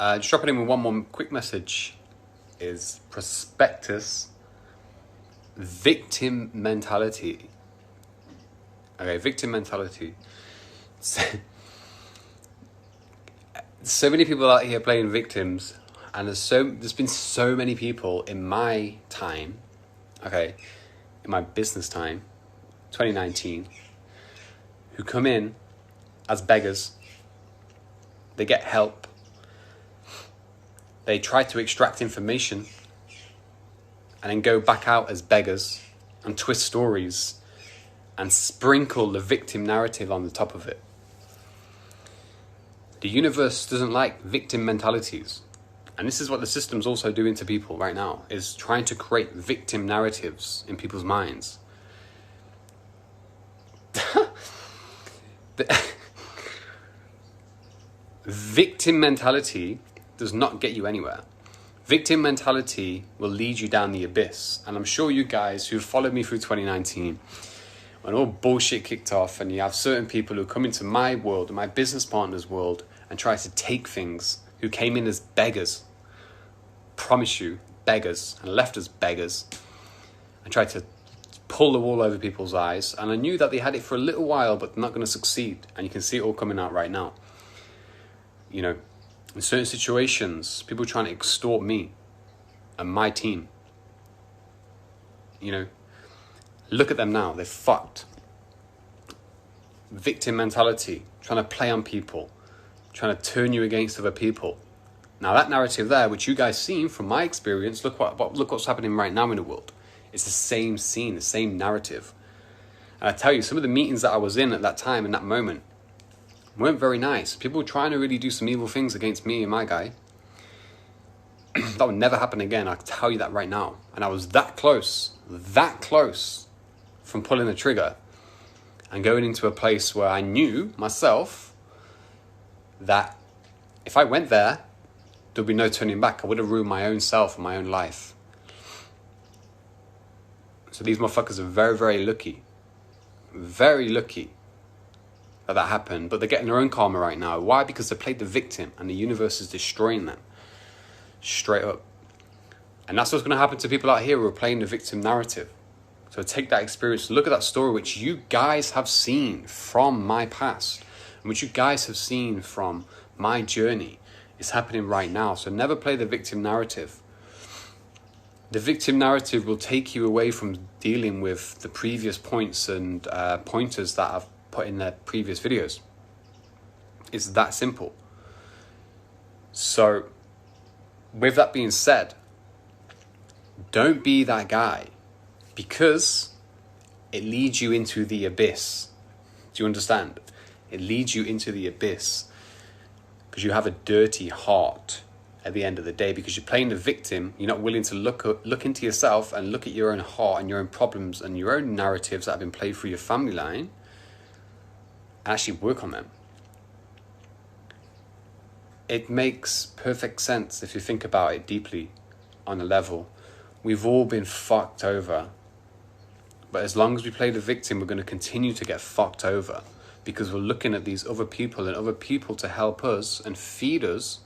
Just dropping in with one more quick message is prospectus victim mentality. Okay, victim mentality. So many people out here playing victims, and there's been so many people in my time, okay, in my business time, 2019, who come in as beggars. They get help. They try to extract information and then go back out as beggars and twist stories and sprinkle the victim narrative on the top of it. The universe doesn't like victim mentalities. And this is what the system's also doing to people right now, is trying to create victim narratives in people's minds. The victim mentality does not get you anywhere. Victim mentality will lead you down the abyss. And I'm sure you guys who followed me through 2019, when all bullshit kicked off and you have certain people who come into my world, my business partner's world, and try to take things, who came in as beggars, promise you, beggars, and left as beggars, and tried to pull the wool over people's eyes. And I knew that they had it for a little while, but they're not going to succeed. And you can see it all coming out right now. You know, in certain situations, people trying to extort me and my team. You know, look at them now. They're fucked. Victim mentality, trying to play on people, trying to turn you against other people. Now that narrative there, which you guys seen from my experience, look what's happening right now in the world. It's the same scene, the same narrative. And I tell you, some of the meetings that I was in at that time, in that moment, weren't very nice. People were trying to really do some evil things against me and my guy. That would never happen again, I can tell you that right now. And I was that close from pulling the trigger and going into a place where I knew myself that if I went there, there'd be no turning back. I would have ruined my own self and my own life. So these motherfuckers are very, very lucky. Very lucky that happened. But they're getting their own karma right now. Why? Because they played the victim and the universe is destroying them. Straight up. And that's what's going to happen to people out here who are playing the victim narrative. So take that experience, look at that story which you guys have seen from my past, and which you guys have seen from my journey. It's happening right now. So never play the victim narrative. The victim narrative will take you away from dealing with the previous points and pointers that I've put in their previous videos. It's that simple. So with that being said, don't be that guy, because it leads you into the abyss. Do you understand? It leads you into the abyss because you have a dirty heart at the end of the day, because you're playing the victim. You're not willing to look into yourself and look at your own heart and your own problems and your own narratives that have been played through your family line and actually work on them. It makes perfect sense if you think about it deeply on a level. We've all been fucked over. But as long as we play the victim, we're going to continue to get fucked over, because we're looking at these other people and other people to help us and feed us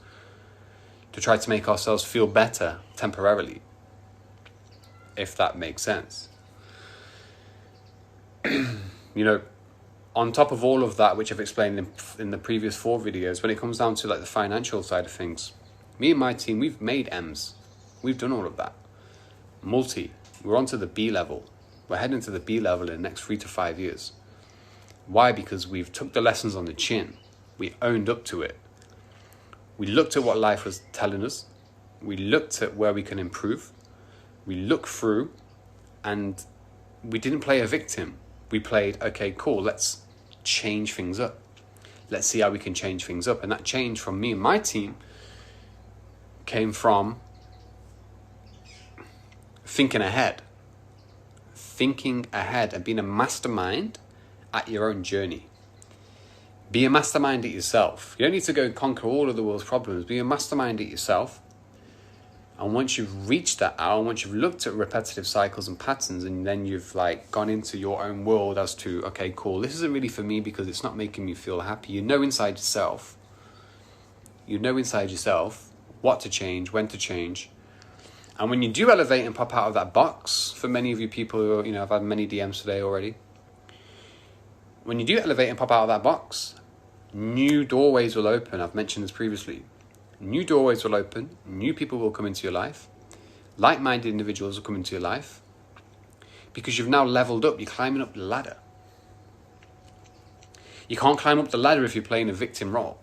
to try to make ourselves feel better temporarily, if that makes sense. You know, on top of all of that, which I've explained in the previous 4 videos, when it comes down to like the financial side of things, me and my team, we've made M's. We've done all of that. We're on to the B level. We're heading to the B level in the next 3 to 5 years. Why? Because we've took the lessons on the chin. We owned up to it. We looked at what life was telling us. We looked at where we can improve. We looked through, and we didn't play a victim. We played, okay, cool, let's change things up. Let's see how we can change things up. And that change from me and my team came from thinking ahead and being a mastermind at your own journey. Be a mastermind at yourself. You don't need to go and conquer all of the world's problems. Be a mastermind at yourself. And once you've reached that out, once you've looked at repetitive cycles and patterns, and then you've like gone into your own world as to, okay, cool, this isn't really for me because it's not making me feel happy. You know inside yourself You know inside yourself what to change, when to change. And when you do elevate and pop out of that box, for many of you people who, you know, I've had many DMs today already. When you do elevate and pop out of that box, new doorways will open. I've mentioned this previously. New doorways will open. New people will come into your life. Like-minded individuals will come into your life. Because you've now leveled up. You're climbing up the ladder. You can't climb up the ladder if you're playing a victim role.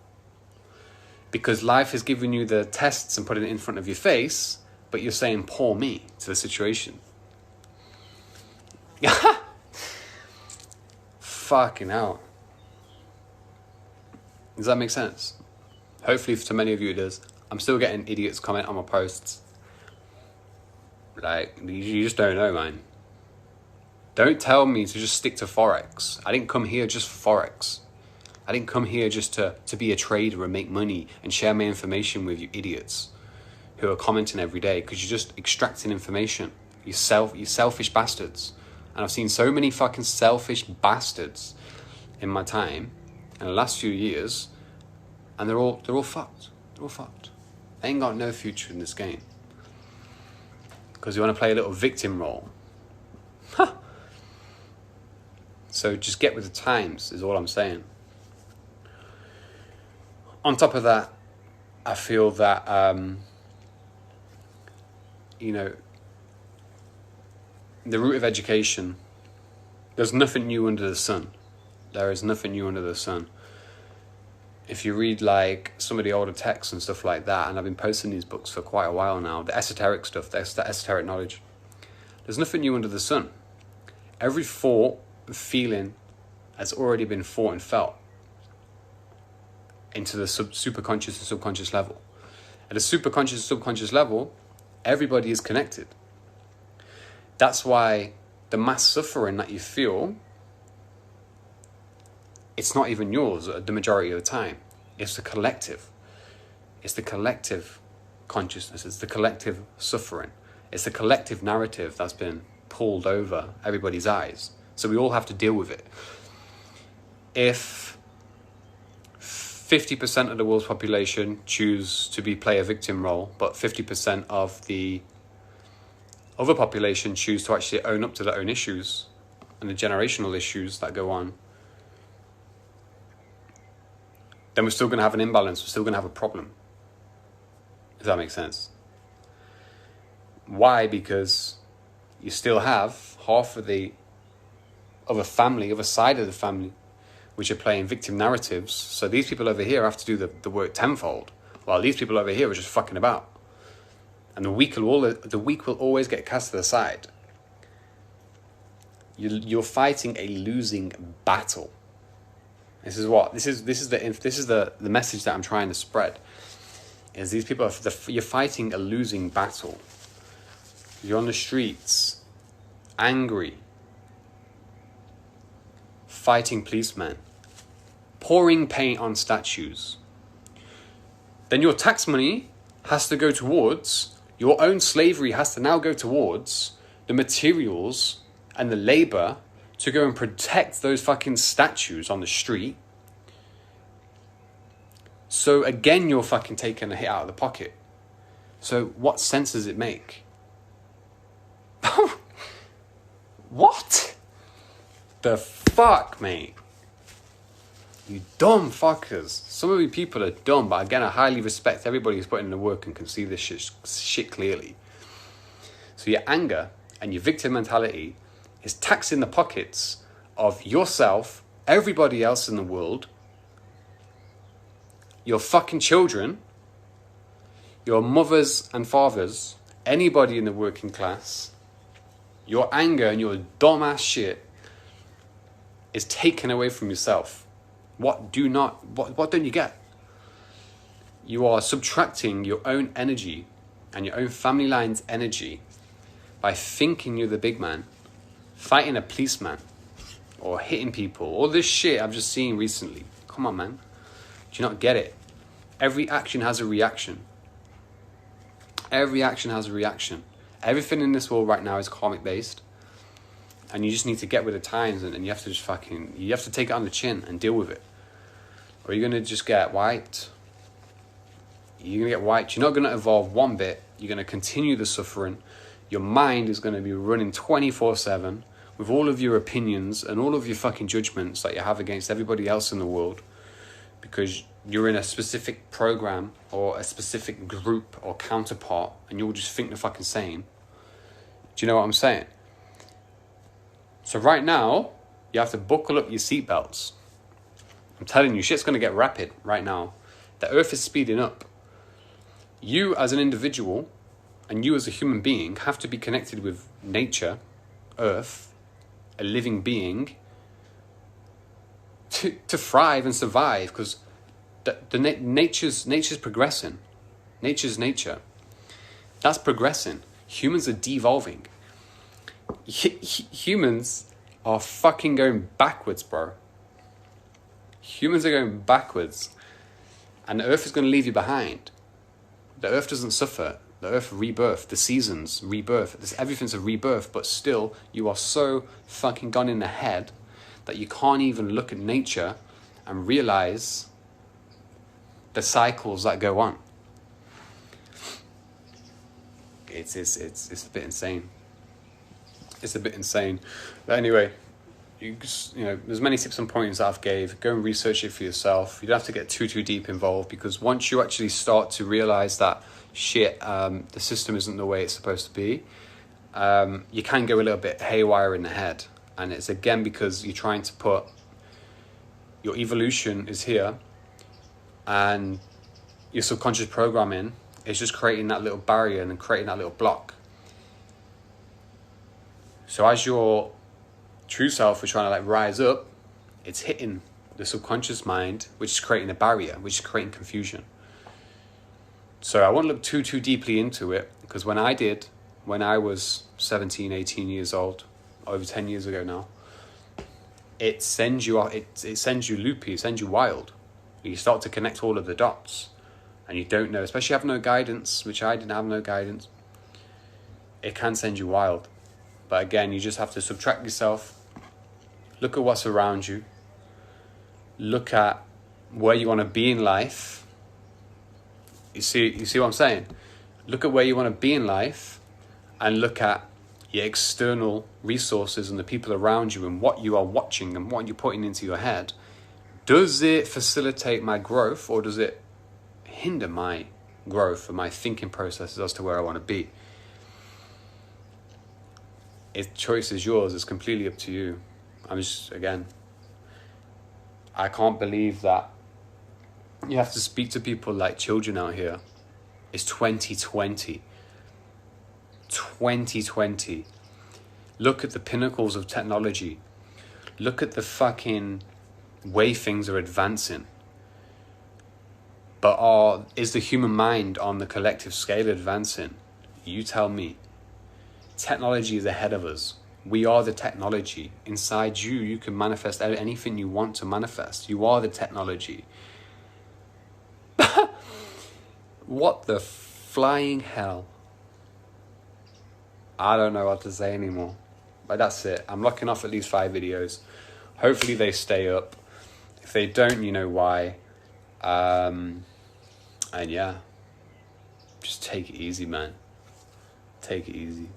Because life has given you the tests and put it in front of your face, but you're saying, poor me, to the situation. Fucking hell. Does that make sense? Hopefully to many of you it does. I'm still getting idiots comment on my posts. Like, you just don't know, man. Don't tell me to just stick to Forex. I didn't come here just for Forex. I didn't come here just to be a trader and make money and share my information with you idiots who are commenting every day because you're just extracting information. You selfish bastards. And I've seen so many fucking selfish bastards in my time in the last few years, and they're all fucked. They're all fucked. They ain't got no future in this game. Because you want to play a little victim role. Huh. So just get with the times is all I'm saying. On top of that, I feel that, you know, the root of education, there's nothing new under the sun. There is nothing new under the sun. If you read like some of the older texts and stuff like that, and I've been posting these books for quite a while now, the esoteric stuff, the esoteric knowledge, there's nothing new under the sun. Every thought, feeling has already been thought and felt into the superconscious and subconscious level. At a superconscious and subconscious level, everybody is connected. That's why the mass suffering that you feel, it's not even yours the majority of the time. It's the collective. It's the collective consciousness. It's the collective suffering. It's the collective narrative that's been pulled over everybody's eyes. So we all have to deal with it. If 50% of the world's population choose to play a victim role, but 50% of the other population choose to actually own up to their own issues and the generational issues that go on, then we're still going to have an imbalance. We're still going to have a problem. If that makes sense. Why? Because you still have half of the other family, other side of the family, which are playing victim narratives. So these people over here have to do the work tenfold, while these people over here are just fucking about. And the weak will always get cast to the side. You're fighting a losing battle. This is the message that I'm trying to spread. Is these people you're fighting a losing battle. You're on the streets, angry, fighting policemen, pouring paint on statues. Then your tax money has to go towards, your own slavery has to now go towards the materials and the labor to go and protect those fucking statues on the street. So again, you're fucking taking a hit out of the pocket. So what sense does it make? What the fuck, mate? You dumb fuckers. Some of you people are dumb, but again, I highly respect everybody who's putting in the work and can see this shit clearly. So your anger and your victim mentality is taxing the pockets of yourself, everybody else in the world, your fucking children, your mothers and fathers, anybody in the working class. Your anger and your dumbass shit is taken away from yourself. What don't you get? You are subtracting your own energy and your own family line's energy by thinking you're the big man, fighting a policeman, or hitting people. All this shit I've just seen recently. Come on, man. Do you not get it? Every action has a reaction. Every action has a reaction. Everything in this world right now is karmic based. And you just need to get with the times and you have to just you have to take it on the chin and deal with it. Or you're going to just get wiped. You're going to get wiped. You're not going to evolve one bit. You're going to continue the suffering. Your mind is going to be running 24/7 with all of your opinions and all of your fucking judgments that you have against everybody else in the world, because you're in a specific program or a specific group or counterpart, and you'll just think the fucking same. Do you know what I'm saying? So right now, you have to buckle up your seatbelts. I'm telling you, shit's going to get rapid right now. The earth is speeding up. You as an individual and you as a human being have to be connected with nature, earth, a living being, to thrive and survive, because nature's progressing. Nature's nature. That's progressing. Humans are devolving. Humans are fucking going backwards, bro. Humans are going backwards. And the earth is going to leave you behind. The earth doesn't suffer. The earth rebirth, the seasons rebirth. Everything's a rebirth, but still, you are so fucking gone in the head that you can't even look at nature and realize the cycles that go on. It's a bit insane. It's a bit insane. But anyway, you know, there's many tips and pointers that I've gave. Go and research it for yourself. You don't have to get too deep involved, because once you actually start to realize that shit, the system isn't the way it's supposed to be, you can go a little bit haywire in the head. And it's again because you're trying to put your evolution is here, and your subconscious programming is just creating that little barrier and creating that little block. So as your true self is trying to like rise up, it's hitting the subconscious mind, which is creating a barrier, which is creating confusion. So I won't look too deeply into it, because when I was 17, 18 years old, over 10 years ago now, it sends you loopy, it sends you wild. You start to connect all of the dots, and you don't know, especially if you have no guidance, which I didn't have no guidance, it can send you wild. But again, you just have to subtract yourself, look at what's around you, look at where you want to be in life. You see what I'm saying? Look at where you want to be in life, and look at your external resources and the people around you and what you are watching and what you're putting into your head. Does it facilitate my growth, or does it hinder my growth and my thinking processes as to where I want to be? If choice is yours, it's completely up to you. I can't believe that you have to speak to people like children out here. It's 2020. 2020. Look at the pinnacles of technology. Look at the fucking way things are advancing. But is the human mind on the collective scale advancing? You tell me. Technology is ahead of us. We are the technology. Inside you, you can manifest anything you want to manifest. You are the technology. What the flying hell? I don't know what to say anymore. But that's it. I'm locking off at least 5 videos. Hopefully they stay up. If they don't, you know why. And yeah, just take it easy, man. Take it easy.